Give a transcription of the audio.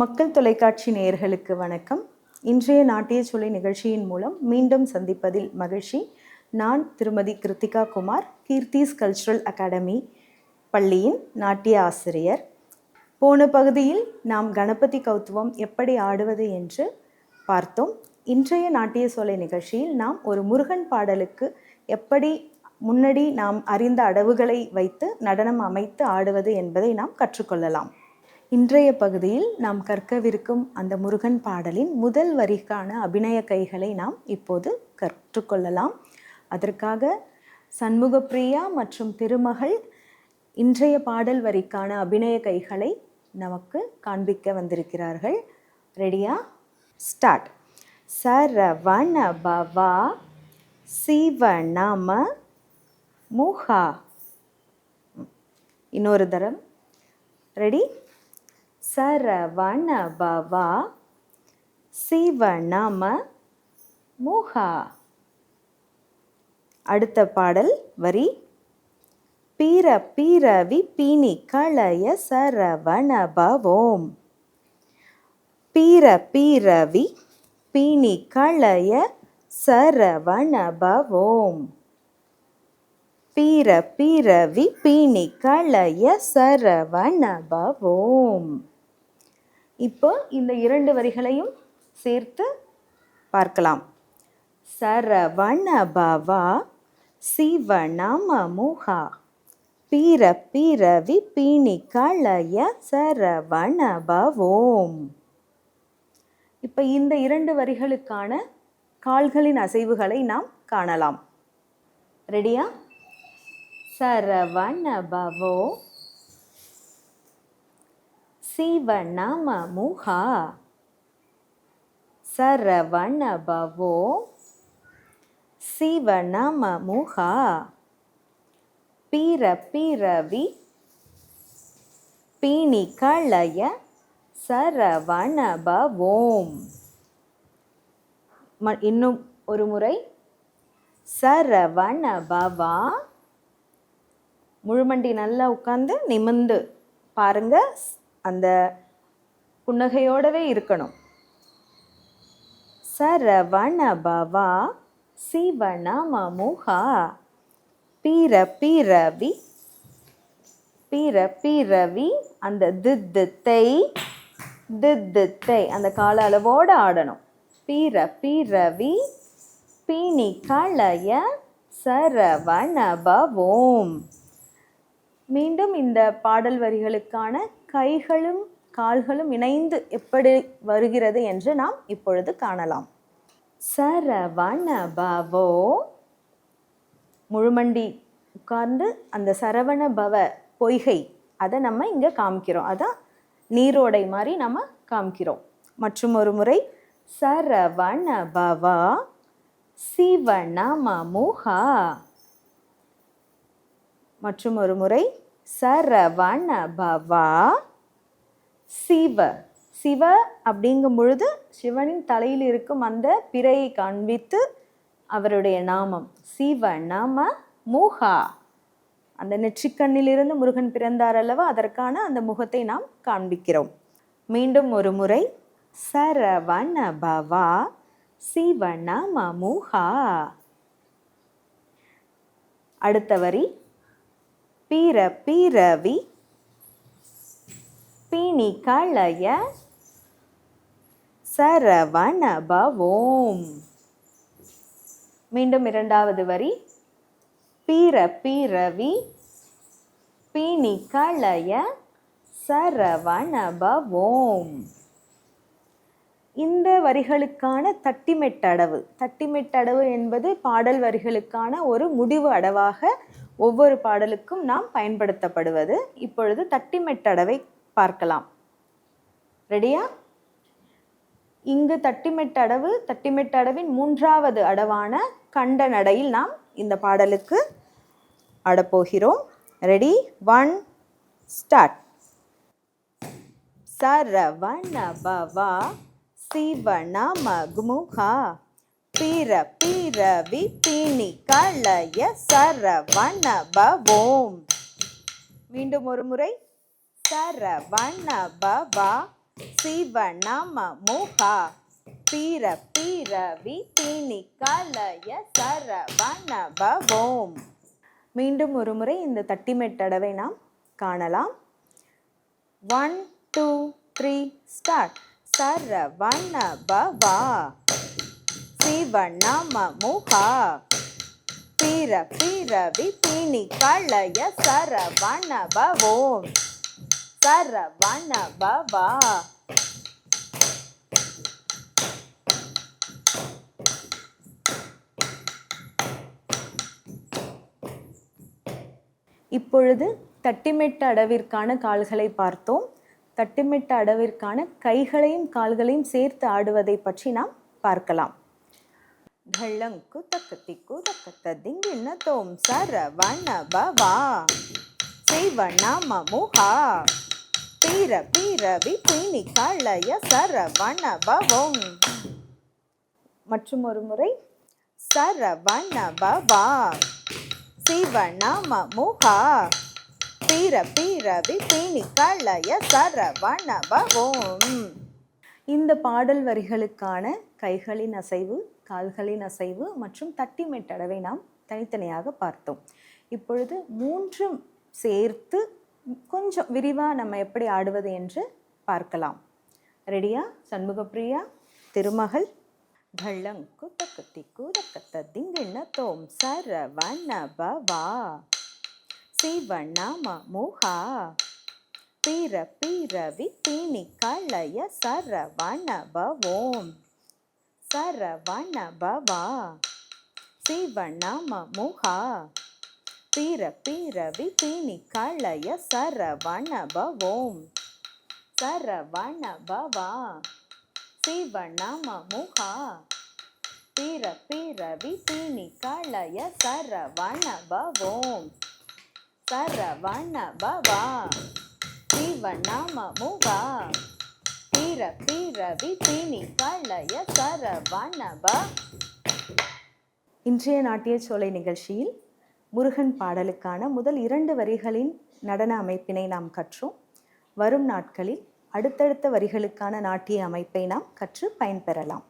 மக்கள் தொலைக்காட்சி நேயர்களுக்கு வணக்கம். இன்றைய நாட்டிய சொலை நிகழ்ச்சியின் மூலம் மீண்டும் சந்திப்பதில் மகிழ்ச்சி. நான் திருமதி கிருத்திகா குமார், கீர்த்திஸ் கல்ச்சுரல் அகாடமி பள்ளியின் நாட்டிய ஆசிரியர். போன பகுதியில் நாம் கணபதி கௌத்துவம் எப்படி ஆடுவது என்று பார்த்தோம். இன்றைய நாட்டிய சொலை நிகழ்ச்சியில் நாம் ஒரு முருகன் பாடலுக்கு எப்படி முன்னாடி நாம் அறிந்த அடவுகளை வைத்து நடனம் அமைத்து ஆடுவது என்பதை நாம் கற்றுக்கொள்ளலாம். இன்றைய பகுதியில் நாம் கற்கவிருக்கும் அந்த முருகன் பாடலின் முதல் வரிக்கான அபிநய கைகளை நாம் இப்போது கற்றுக்கொள்ளலாம். அதற்காக சண்முகப்பிரியா மற்றும் திருமகள் இன்றைய பாடல் வரிக்கான அபிநய கைகளை நமக்கு காண்பிக்க வந்திருக்கிறார்கள். ரெடியா? ஸ்டார்ட். சரவண பவா சிவநாம முகா. இன்னொரு தரம். ரெடி? சரவண பவா சிவநாம முகா. அடுத்த பாடல் வரி. பீர பீரவி பீனி களைய சரவண பவோம். பீர பீரவி பீனி களைய சரவண பவோம். பீர பீரவி பீனி களைய சரவண பவோம். இப்போ இந்த இரண்டு வரிகளையும் சேர்த்து பார்க்கலாம். சரவண பவா சிவநாம முகா. பீர பீரவி பீனி களைய சரவண பவோம். இப்போ இந்த இரண்டு வரிகளுக்கான கால்களின் அசைவுகளை நாம் காணலாம். ரெடியா? சரவண பவோ சிவநாம முகா. சரவண பவோ சிவநாம முகா. பீர பீரவி பீனி களைய சரவண பவோம். இன்னும் ஒரு முறை. சரவண பவா. முழுமண்டி நல்லா உட்கார்ந்து நிமிர்ந்து பாருங்க. அந்த புன்னகையோடவே இருக்கணும். சரவண பவா சிவநாம முகா. பீர பீரவி பீர பீரவி அந்த தித்தை தித்தை அந்த கால அளவோடு ஆடணும். பீர பீரவி பீனி களைய சரவண பவோம். மீண்டும் இந்த பாடல் வரிகளுக்கான கைகளும் கால்களும் இணைந்து எப்படி வருகிறது என்று நாம் இப்பொழுது காணலாம். சரவண பவோ. முழுமண்டி உட்கார்ந்து அந்த சரவண பவ பொய்கை அதை நம்ம இங்கே காமிக்கிறோம். அதான் நீரோடை மாதிரி நம்ம காமிக்கிறோம். மற்றும் ஒரு முறை. சரவண பவா சிவநாம முகா. மற்றும் ஒரு முறை. சரவண பவா சிவ. சிவ அப்படிங்கும் பொழுது சிவனின் தலையில் இருக்கும் அந்த பிறையை காண்பித்து அவருடைய நாமம் சிவநாம முகா. அந்த நெற்றிக்கண்ணிலிருந்து முருகன் பிறந்தார் அல்லவா, அதற்கான அந்த முகத்தை நாம் காண்பிக்கிறோம். மீண்டும் ஒரு முறை. சரவண பவா சிவநாம முகா. அடுத்த வரி. பீர பீரவி பீனி களைய சரவண பவோம். மீண்டும் இரண்டாவது வரி. பீர பீரவி பீனி களைய சரவண பவோம். இந்த வரிகளுக்கான தட்டிமெட்டடவு. தட்டிமெட்டடவு என்பது பாடல் வரிகளுக்கான ஒரு முடிவு அடவாக ஒவ்வொரு பாடலுக்கும் நாம் பயன்படுத்தப்படுவது. இப்பொழுது தட்டிமெட்டடவை பார்க்கலாம். ரெடியா? இங்கு தட்டிமெட்டடவு, தட்டிமெட்டடவின் மூன்றாவது அடவான கண்ட நடையில் நாம் இந்த பாடலுக்கு ஆடப்போகிறோம். ரெடி? 1 ஸ்டார்ட். சரவண பவா சிவநாம முகா. பீர பீரவி பீனி களைய சரவண பவோம். மீண்டும் ஒரு முறை. சரவண பவா சிவ நம முகா பீர பீரவி பீனி கலய சரவண பவோம். மீண்டும் ஒரு முறை இந்த தட்டிமெட்டடவை நாம் காணலாம். 1 2 3 ஸ்டார்ட். சரவண பவா சிவ நம முகா பீர பீரவி பீனி கலய சரவண பவோம். சரவண பவா. இப்பொழுது தட்டிமெட்டு அடவிற்கான கால்களை பார்த்தோம். தட்டிமெட்டு அடவிற்கான கைகளையும் கால்களையும் சேர்த்து ஆடுவதை பற்றி நாம் பார்க்கலாம். ढळंकु तकतिकु तकतदिंगिण तोम सरवण भवा शिव नाम मुहा पीर पीर विपिनी कलय सरवण भवों. மற்றும் ஒரு முறை சரவண பவா சிவ நாம முகா பீர பீர விபினி கலய சரவண பவோம். இந்த பாடல் வரிகளுக்கான கைகளின் அசைவு, கால்களின் அசைவு மற்றும் தட்டிமெட்டடவை நாம் தனித்தனியாக பார்த்தோம். இப்பொழுது மூன்றும் சேர்த்து கொஞ்சம் விரிவாக நம்ம எப்படி ஆடுவது என்று பார்க்கலாம். ரெடியா? சண்முகப்பிரியா, திருமகள். ढळंकु तकतिकु तकतदिंगिण तोम सरवण भवा शिव नाम मुहा पीर पीर विपिनी कलय सरवण भवों. सरवण भवा शिव नाम मुहा पीर पीर विपिनी कलय सरवण भवों. सरवण भवा शिव नाम मुहा पीर पीर विपिनी कलय सरवण भवों. सरवण भवा शिव नाम मुहा पीर पीर विपिनी कलय सरवण भव. இன்றைய நாட்டியச்சோலை நிகழ்ச்சியில் முருகன் பாடலுக்கான முதல் 2 வரிகளின் நடன அமைப்பினை நாம் கற்றோம். வரும் நாட்களில் அடுத்தடுத்த வரிகளுக்கான நாட்டிய அமைப்பை நாம் கற்று பயன்பெறலாம்.